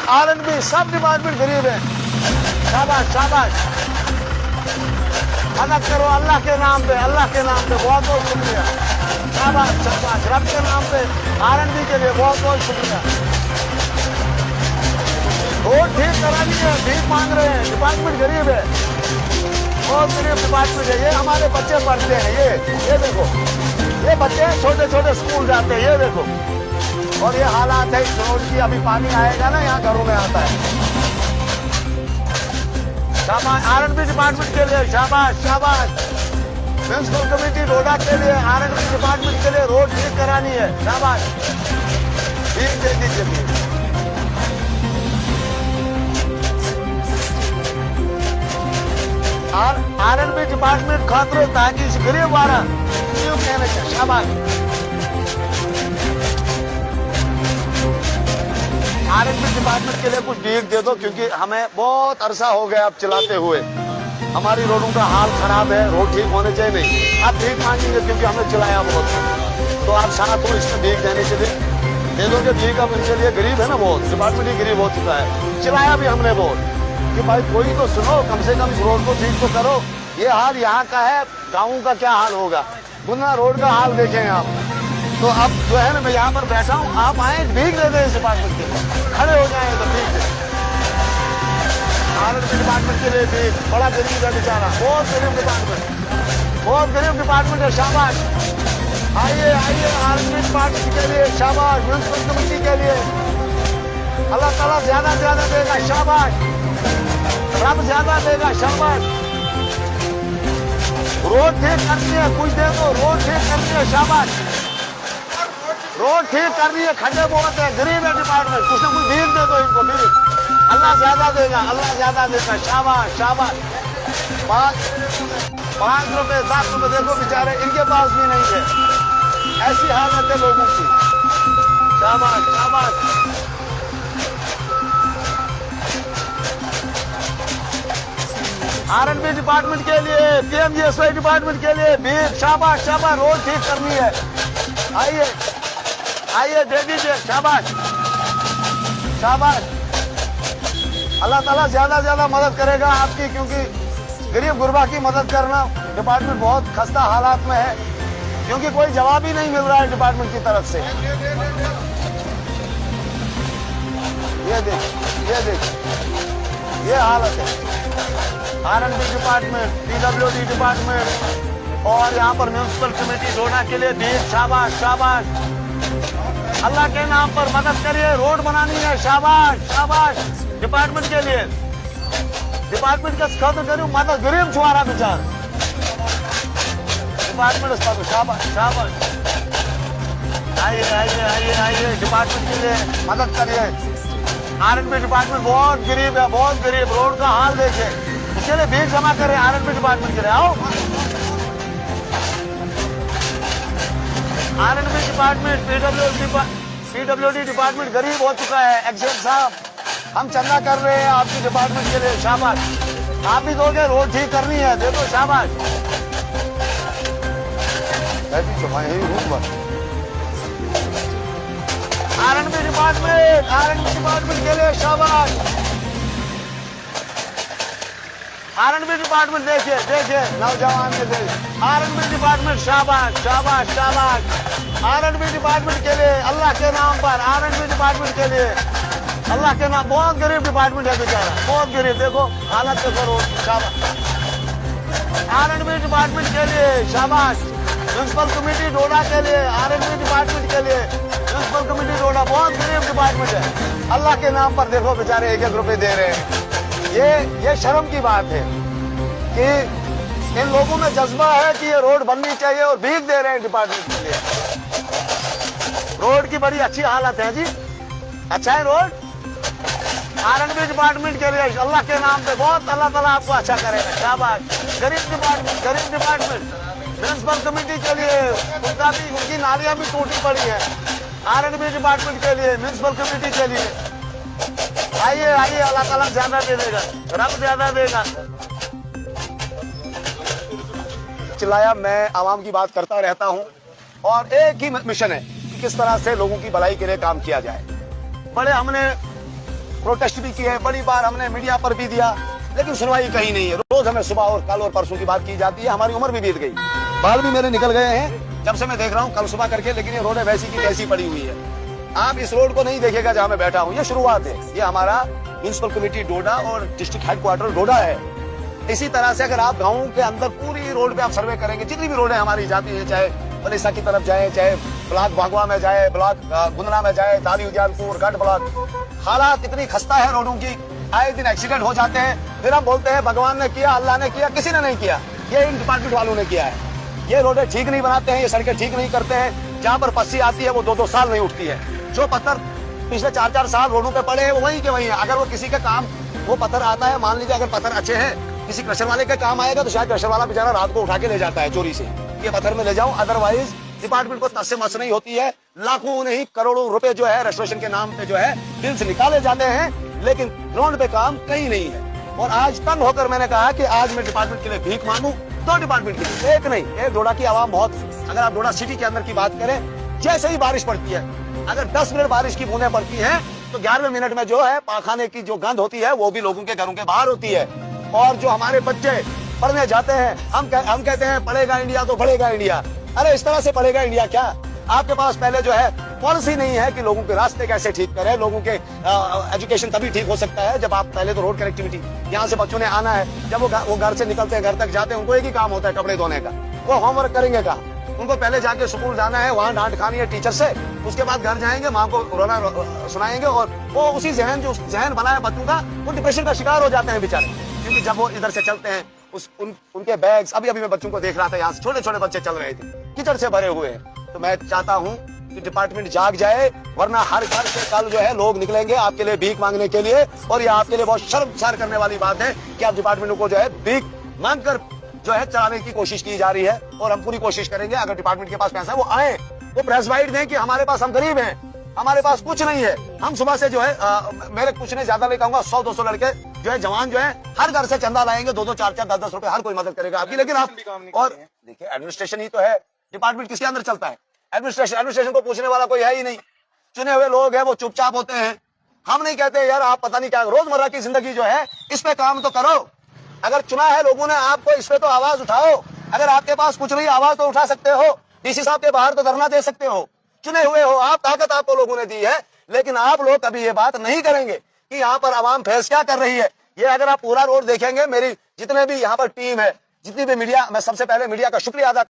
R&B सब department गरीब है। शाबाश शाबाश, मदद करो अल्लाह के नाम पे, अल्लाह के नाम पे बहुत बहुत शुक्रिया। शाबाश शाबाश, रब के नाम पे R&B के लिए बहुत बहुत शुक्रिया। रोड ठीक करानी है, भीख मांग रहे हैं, डिपार्टमेंट गरीब है, बहुत गरीब डिपार्टमेंट है। ये हमारे बच्चे पढ़ते हैं, ये देखो, ये बच्चे छोटे छोटे स्कूल जाते हैं, ये देखो। और ये हालात है इस रोड की, अभी पानी आएगा ना यहाँ घरों में आता है। शाबाश R&B डिपार्टमेंट के लिए, शाबाश शाबाश। म्यूनसिपल कमेटी डोडा के लिए, R&B डिपार्टमेंट के लिए रोड ठीक करानी है, शाबाश, ठीक दे दीजिए। R&B डिपार्टमेंट खातिर ताकि गरीब वाला क्यों कहना चाहिए, शाबाश। R&B डिपार्टमेंट के लिए कुछ भीख दे दो, क्योंकि हमें बहुत अरसा हो गया अब चलाते हुए, हमारी रोडों का हाल खराब है, रोड ठीक होने चाहिए। नहीं आप भीख मांगेंगे क्योंकि हमने चलाया बहुत, तो आप साथ हो इसमें भीख देने के लिए दे दोगे भीख। अब इनके लिए गरीब है ना, बहुत डिपार्टमेंट ही गरीब हो चुका है, चलाया भी हमने बहुत, कि भाई कोई तो सुनो, कम से कम इस रोड को ठीक तो करो। ये हाल यहाँ का है, गाँव का क्या हाल होगा, गुना रोड का हाल देखें आप। तो अब जो है ना, मैं यहाँ पर बैठा हूँ, आप आए भीख दे दें इस डिपार्टमेंट के, खड़े हो जाए तो भीख। R&B डिपार्टमेंट के लिए भीख, बड़ा गरीब है बेचारा, बहुत गरीब डिपार्टमेंट, बहुत गरीब डिपार्टमेंट है, शाबाश। आइए आइए R&B डिपार्टमेंट के लिए शाबाश, म्यूनसिपल कमेटी के लिए अल्लाह ताला ज्यादा ज्यादा देगा, शाबाश, रब ज्यादा देगा, शाबाश। रोड ठीक करनी है, कुछ दे दो, रोड ठीक करनी है, शाबाश, रोड ठीक करनी है, खड्डे बहुत है, गरीब है डिपार्टमेंट, कुछ ना कुछ भीख दे दो इनको, भीख, अल्लाह ज्यादा देगा, अल्लाह ज्यादा देगा, शाबाश शाबाश। 5 रुपए 10 रुपए देखो बेचारे, इनके पास भी नहीं है, ऐसी हालत है लोगों की, शाबाश शाबाश। R&B डिपार्टमेंट के लिए, PMGSY डिपार्टमेंट के लिए भीख, शाबाश शाबाश, रोड ठीक करनी है, आइए आइए दे दीजिए, शाबाश शाबाश। अल्लाह ताला ज्यादा ज्यादा मदद करेगा आपकी, क्योंकि गरीब गुरबा की मदद करना, डिपार्टमेंट बहुत खस्ता हालात में है, क्योंकि कोई जवाब ही नहीं मिल रहा है डिपार्टमेंट की तरफ से। ये देख ये हालत है। R&B डिपार्टमेंट, PWD डिपार्टमेंट और यहाँ पर म्यूनसिपल कमेटी डोडा के लिए भीख, शाबाश शाबाश। अल्लाह के नाम पर मदद करिए, रोड बनानी है, शाबाश शाबाश। डिपार्टमेंट के लिए, डिपार्टमेंट का खत्म करूँ, मदद गरीब छुआरा बेचार, डिपार्टमेंट शाबाश शाबाश। आइए आइए आइए आइए, डिपार्टमेंट के लिए मदद करिए। R&B डिपार्टमेंट बहुत गरीब है, बहुत गरीब, रोड का हाल देखे, उसके लिए भीख जमा करें। R&B डिपार्टमेंट के लिए आओ। R&B डिपार्टमेंट, PWD डिपार्टमेंट गरीब हो चुका है। एक्शन साहब, हम चंदा कर रहे हैं आपकी डिपार्टमेंट के लिए, शाबाश। आप भी दोगे, रोड ठीक करनी है, देखो शाबाश। R&B डिपार्टमेंट के लिए शाबाश। R&B डिपार्टमेंट देखिए देखिए, नौजवान के लिए R&B डिपार्टमेंट, शाबाश शाबाश शाबाश। R&B डिपार्टमेंट के लिए अल्लाह के नाम पर, R&B डिपार्टमेंट के लिए अल्लाह के नाम, बहुत गरीब डिपार्टमेंट है बेचारा, बहुत गरीब, देखो हालत देखो रोड, शाबाश। R&B डिपार्टमेंट के लिए शाबाश। म्यूनसिपल कमेटी डोडा के लिए, R&B डिपार्टमेंट के लिए, म्यूनसिपल कमेटी डोडा बहुत गरीब डिपार्टमेंट है, अल्लाह के नाम पर देखो बेचारे 1-1 रुपए दे रहे हैं। ये शर्म की बात है कि इन लोगों में जज्बा है कि ये रोड बननी चाहिए और भीख दे रहे हैं डिपार्टमेंट के लिए। रोड की बड़ी अच्छी हालत है जी, अच्छा है रोड। R&B डिपार्टमेंट के लिए अल्लाह के नाम पे बहुत, अल्लाह ताला आपको अच्छा करेगा, शाबाश। गरीब डिपार्टमेंट म्यूनसिपल कमेटी के लिए, उनकी नालियां भी टूटी पड़ी है। R&B डिपार्टमेंट के लिए, म्यूनसिपल कमेटी के लिए आइए आइए, अल्लाह ताला ज्यादा दे देगा, रब ज्यादा देगा। चिल्लाया, मैं आवाम की बात करता रहता हूँ और एक ही मिशन है कि किस तरह से लोगों की भलाई के लिए काम किया जाए। बड़े हमने प्रोटेस्ट भी किए, बड़ी बार हमने मीडिया पर भी दिया, लेकिन सुनवाई कहीं नहीं है। रोज हमें सुबह और कल और परसों की बात की जाती है। हमारी उम्र भी बीत गई, बाल भी मेरे निकल गए हैं जब से मैं देख रहा हूँ कल सुबह करके, लेकिन ये रोड वैसी की वैसी पड़ी हुई है। आप इस रोड को नहीं देखेगा जहाँ मैं बैठा हूँ, ये शुरुआत है। ये हमारा म्यूनिसिपल कमेटी डोडा और डिस्ट्रिक्ट हेडक्वार्टर डोडा है। इसी तरह से अगर आप गाँव के अंदर पूरी रोड पे आप सर्वे करेंगे, जितनी भी रोडें हमारी जाती है, चाहे पलेसा की तरफ जाए, चाहे ब्लॉक भागवा में जाए, ब्लॉक गुंदना में जाए, दाली उद्यानपुर, गढ़ ब्लॉक, हालात इतनी खस्ता है रोडों की। आए दिन एक्सीडेंट हो जाते हैं, फिर हम बोलते हैं भगवान ने किया, अल्लाह ने किया, किसी ने नहीं किया, ये इन डिपार्टमेंट वालों ने किया है। ये रोडें ठीक नहीं बनाते हैं, ये सड़कें ठीक नहीं करते हैं। जहाँ पर पस्सी आती है वो 2-2 साल नहीं उठती है। जो पत्थर पिछले 4-4 साल रोडों पे पड़े हैं वो वहीं के वहीं है। अगर वो किसी का काम, वो पत्थर आता है, मान लीजिए अगर पत्थर अच्छे हैं, किसी क्रशर वाले का काम आएगा तो शायद क्रशर वाला बेचारा रात को उठा के ले जाता है चोरी से, ये पत्थर में ले जाओ। अदरवाइज डिपार्टमेंट को तस से मस नहीं होती है। लाखों नहीं करोड़ों रुपए जो है रेस्टोरेशन के नाम पे जो है बिल से निकाले जाते हैं, लेकिन ग्राउंड पे काम कहीं नहीं है। और आज तंग होकर मैंने कहा कि आज मैं डिपार्टमेंट के लिए भीख मांगू, 2 डिपार्टमेंट के लिए, एक नहीं। एक डोडा की आवाम बहुत, अगर आप डोडा सिटी के अंदर की बात करें, जैसे ही बारिश पड़ती है, अगर 10 मिनट बारिश की बूंदें पड़ती हैं तो 11वें मिनट में जो है पाखाने की जो गंध होती है वो भी लोगों के घरों के बाहर होती है। और जो हमारे बच्चे पढ़ने जाते हैं, हम कहते हैं पढ़ेगा इंडिया तो बढ़ेगा इंडिया। अरे इस तरह से बढ़ेगा इंडिया क्या? आपके पास पहले जो है पॉलिसी नहीं है कि लोगों के रास्ते कैसे ठीक करें, लोगों के एजुकेशन तभी ठीक हो सकता है जब आप पहले तो रोड कनेक्टिविटी, यहाँ से बच्चों ने आना है, जब वो घर से निकलते हैं, घर तक जाते हैं, उनको एक ही काम होता है कपड़े धोने का। वो होमवर्क करेंगे का, उनको पहले जाके स्कूल जाना है, वहाँ डांट खानी है टीचर से, उसके बाद घर जाएंगे, माँ को रोना सुनाएंगे, और वो उसी जहन बना है बच्चों का, वो डिप्रेशन का शिकार हो जाते हैं बेचारे। क्योंकि जब वो इधर से चलते हैं, उनके बैग्स, अभी मैं बच्चों को देख रहा था, यहाँ से छोटे छोटे बच्चे चल रहे थे, कीचड़ से भरे हुए हैं। तो मैं चाहता हूँ कि डिपार्टमेंट जाग जाए, वरना हर घर से कल जो है लोग निकलेंगे आपके लिए भीख मांगने के लिए। और ये आपके लिए बहुत शर्मसार करने वाली बात है कि आप डिपार्टमेंट को जो है भीख मांग कर जो है चलाने की कोशिश की जा रही है। और हम पूरी कोशिश करेंगे, अगर डिपार्टमेंट के पास पैसा है वो आए, वो प्रेस वाइट दें कि हमारे पास, हम गरीब हैं, हमारे पास कुछ नहीं है। हम सुबह से जो है मेरे कुछ नहीं, ज्यादा नहीं कहूंगा, 100-200 लड़के जो है जवान जो है हर घर से चंदा लाएंगे, 2-2, 4-4, 10-10 रुपए, हर कोई मदद करेगा आपकी। लेकिन आप और देखिए एडमिनिस्ट्रेशन ही तो है, डिपार्टमेंट किसके अंदर चलता है? एडमिनिस्ट्रेशन को पूछने वाला कोई है ही नहीं। चुने हुए लोग हैं, वो चुपचाप होते हैं। हम नहीं कहते यार आप पता नहीं क्या, रोजमर्रा की जिंदगी जो है इस पे काम तो करो। अगर चुना है लोगों ने आपको, इस पे तो आवाज उठाओ। अगर आपके पास कुछ नहीं, आवाज तो उठा सकते हो, डीसी साहब के बाहर तो धरना दे सकते हो। चुने हुए हो आप, ताकत आपको लोगों ने दी है, लेकिन आप लोग कभी ये बात नहीं करेंगे कि यहाँ पर आवाम फेस क्या कर रही है। ये अगर आप पूरा रोड देखेंगे, मेरी जितने भी यहाँ पर टीम है, जितनी भी मीडिया, मैं सबसे पहले मीडिया का शुक्रिया अदा